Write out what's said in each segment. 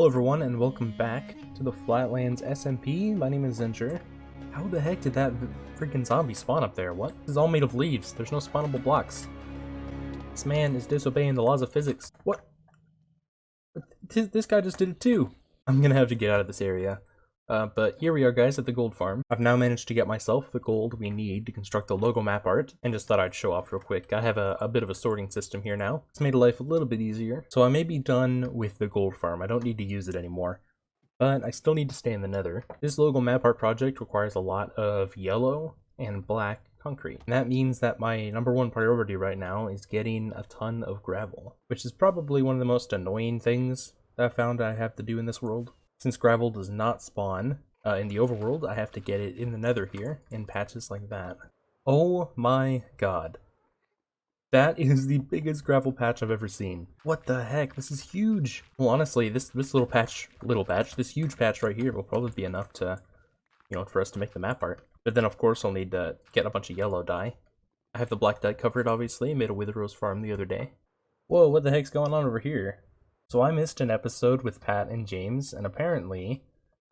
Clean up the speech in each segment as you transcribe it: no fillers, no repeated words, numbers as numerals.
Hello everyone and welcome back to the Flatlands SMP. My name is Zinger. How the heck did that freaking zombie spawn up there? What? This is all made of leaves. There's no spawnable blocks. This man is disobeying the laws of physics. What? This guy just did it too. I'm gonna have to get out of this area. But here we are, guys, at the gold farm. I've now managed to get myself the gold we need to construct the logo map art, and just thought I'd show off real quick. I have a bit of a sorting system here now. It's made life a little bit easier. So I may be done with the gold farm. I don't need to use it anymore, but I still need to stay in the nether. This logo map art project requires a lot of yellow and black concrete. And that means that my number one priority right now is getting a ton of gravel, which is probably one of the most annoying things that I found I have to do in this world. Since gravel does not spawn in the overworld, I have to get it in the nether here, in patches like that. Oh my god. That is the biggest gravel patch I've ever seen. What the heck? This is huge! Well, honestly, this this huge patch right here will probably be enough to, for us to make the map art. But then, of course, I'll need to get a bunch of yellow dye. I have the black dye covered, obviously. I made a Wither Rose farm the other day. Whoa, what the heck's going on over here? So I missed an episode with Pat and James, and apparently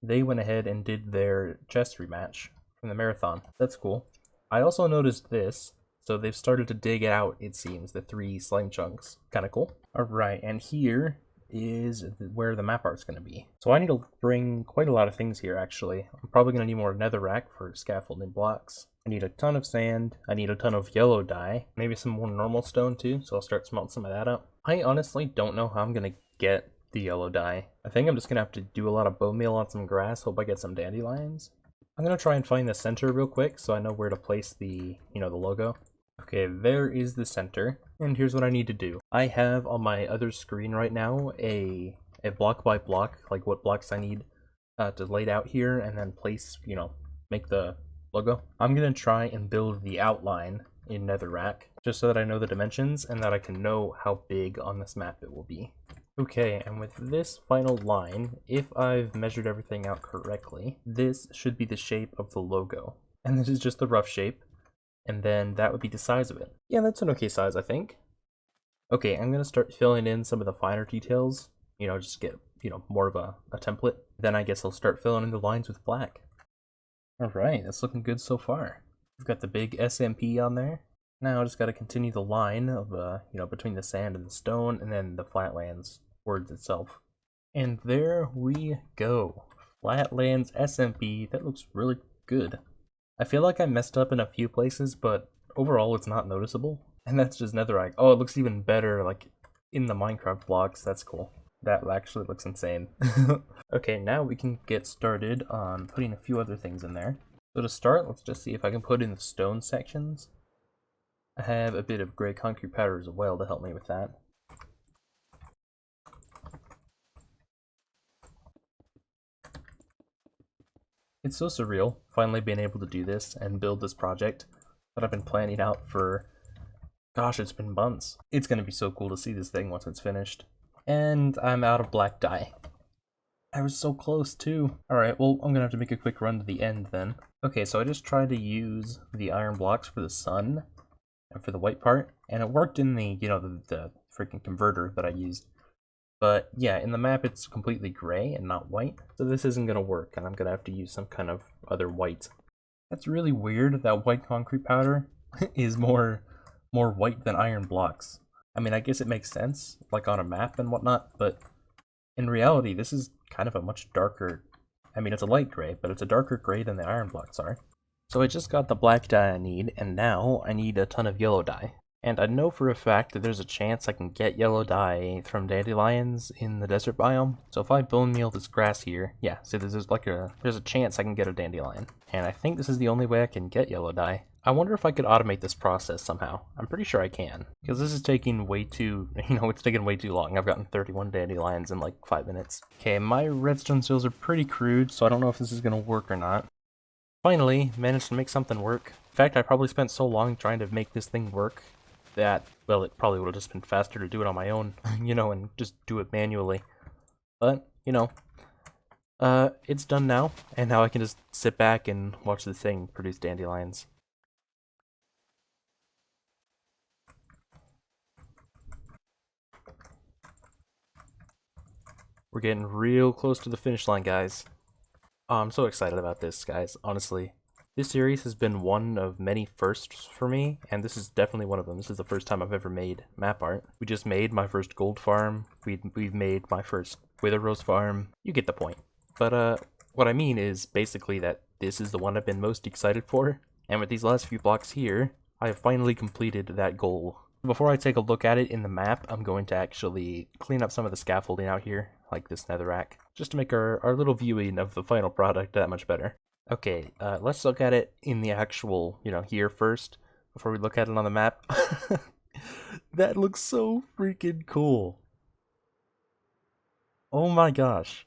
they went ahead and did their chest rematch from the marathon. That's cool. I also noticed this, so they've started to dig out, it seems, the 3 slime chunks. Kinda cool. Alright, and here is where the map art's gonna be. So I need to bring quite a lot of things here, actually. I'm probably gonna need more netherrack for scaffolding blocks. I need a ton of sand, I need a ton of yellow dye, maybe some more normal stone too, so I'll start smelting some of that up. I honestly don't know how I'm gonna get the yellow dye. I think I'm just gonna have to do a lot of bone meal on some grass, hope I get some dandelions. I'm gonna try and find the center real quick so I know where to place the, the logo. Okay, there is the center, and here's what I need to do. I have on my other screen right now a block by block, like what blocks I need to lay out here, and then place, make the logo. I'm gonna try and build the outline in netherrack, just so that I know the dimensions and that I can know how big on this map it will be. Okay, and with this final line, if I've measured everything out correctly, this should be the shape of the logo. And this is just the rough shape, and then that would be the size of it. Yeah, that's an okay size, I think. Okay, I'm gonna start filling in some of the finer details, just get, more of a template. Then I guess I'll start filling in the lines with black. Alright, that's looking good so far. We've got the big SMP on there. Now I just gotta continue the line of, between the sand and the stone, and then the Flatlands words itself. And there we go. Flatlands SMP. That looks really good. I feel like I messed up in a few places, but overall it's not noticeable. And that's just netherrack. Oh, it looks even better, like, in the Minecraft blocks. That's cool. That actually looks insane. Okay, now we can get started on putting a few other things in there. So to start, let's just see if I can put in the stone sections. I have a bit of gray concrete powder as well to help me with that. It's so surreal, finally being able to do this and build this project that I've been planning out for, gosh, it's been months. It's gonna be so cool to see this thing once it's finished. And I'm out of black dye. I was so close too. Alright, well, I'm gonna have to make a quick run to the end then. Okay, so I just tried to use the iron blocks for the sun and for the white part, and it worked in the, the freaking converter that I used. But yeah, in the map it's completely gray and not white, so this isn't gonna work, and I'm gonna have to use some kind of other white. That's really weird that white concrete powder is more white than iron blocks. I mean, I guess it makes sense, like on a map and whatnot, but in reality this is kind of a much darker, I mean it's a light gray, but it's a darker gray than the iron blocks are. So I just got the black dye I need, and now I need a ton of yellow dye. And I know for a fact that there's a chance I can get yellow dye from dandelions in the desert biome. So if I bone meal this grass here, yeah, so there's a chance I can get a dandelion. And I think this is the only way I can get yellow dye. I wonder if I could automate this process somehow. I'm pretty sure I can, because this is taking way too, it's taking way too long. I've gotten 31 dandelions in like 5 minutes. Okay, my redstone seals are pretty crude, so I don't know if this is gonna work or not. Finally, managed to make something work. In fact, I probably spent so long trying to make this thing work that, well, it probably would have just been faster to do it on my own, and just do it manually. But, it's done now, and now I can just sit back and watch this thing produce dandelions. We're getting real close to the finish line, guys. Oh, I'm so excited about this, guys, honestly. This series has been one of many firsts for me, and this is definitely one of them. This is the first time I've ever made map art. We just made my first gold farm. We've made my first wither rose farm. You get the point. But what I mean is basically that this is the one I've been most excited for, and with these last few blocks here, I have finally completed that goal. Before I take a look at it in the map, I'm going to actually clean up some of the scaffolding out here, like this netherrack, just to make our little viewing of the final product that much better. Okay, let's look at it in the actual, here first, before we look at it on the map. That looks so freaking cool. Oh my gosh.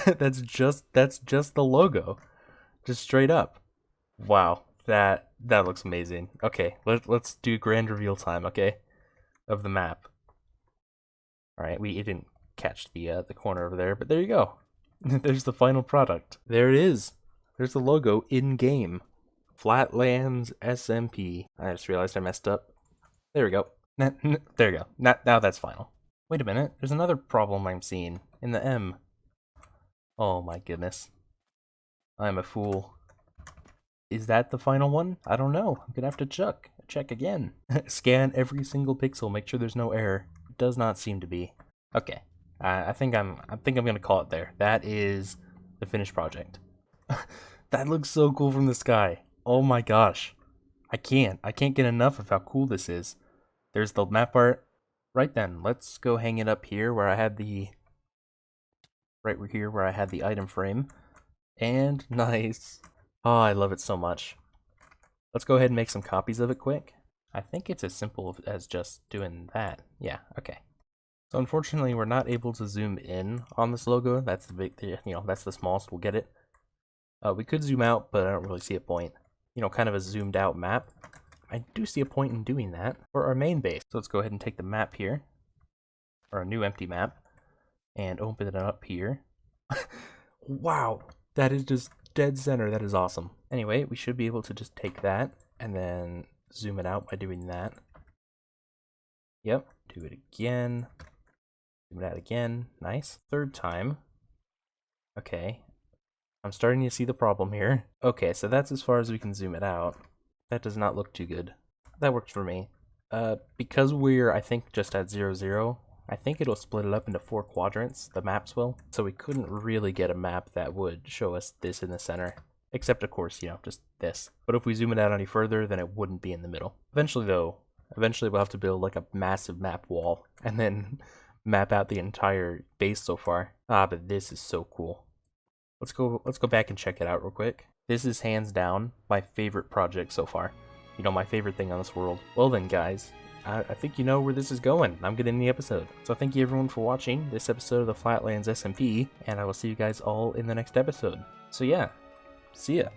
That's just the logo. Just straight up. Wow, that looks amazing. Okay, let's do grand reveal time, okay? Of the map. Alright, we didn't catch the corner over there, but there you go. There's the final product. There it is. There's the logo in-game. Flatlands SMP. I just realized I messed up. There we go. There we go. Now that's final. Wait a minute. There's another problem I'm seeing in the M. Oh my goodness. I'm a fool. Is that the final one? I don't know. I'm gonna have to check again. Scan every single pixel. Make sure there's no error. It does not seem to be. Okay. I think I'm gonna call it there. That is the finished project. That looks so cool from the sky. Oh my gosh. I can't get enough of how cool this is. There's the map art. Right then, let's go hang it up here where I had the item frame. And nice. Oh, I love it so much. Let's go ahead and make some copies of it quick. I think it's as simple as just doing that. Yeah, okay. So unfortunately, we're not able to zoom in on this logo. That's the big, that's the smallest we'll get it. We could zoom out, but I don't really see a point. Kind of a zoomed out map. I do see a point in doing that for our main base. So let's go ahead and take the map here, or a new empty map, and open it up here. Wow, that is just dead center. That is awesome. Anyway, we should be able to just take that and then zoom it out by doing that. Yep, do it again. Zoom it out again. Nice. Third time. Okay. I'm starting to see the problem here. Okay, so that's as far as we can zoom it out. That does not look too good. That works for me. Because we're, I think, just at 0, 0, I think it'll split it up into 4 quadrants, the maps will. So we couldn't really get a map that would show us this in the center. Except, of course, just this. But if we zoom it out any further, then it wouldn't be in the middle. Eventually, though, we'll have to build like a massive map wall and then map out the entire base so far. Ah, but this is so cool. Let's go back and check it out real quick. This is hands down my favorite project so far. My favorite thing on this world. Well then, guys, I think you know where this is going. I'm gonna end the episode. So thank you everyone for watching this episode of the Flatlands SMP, and I will see you guys all in the next episode. So yeah, see ya.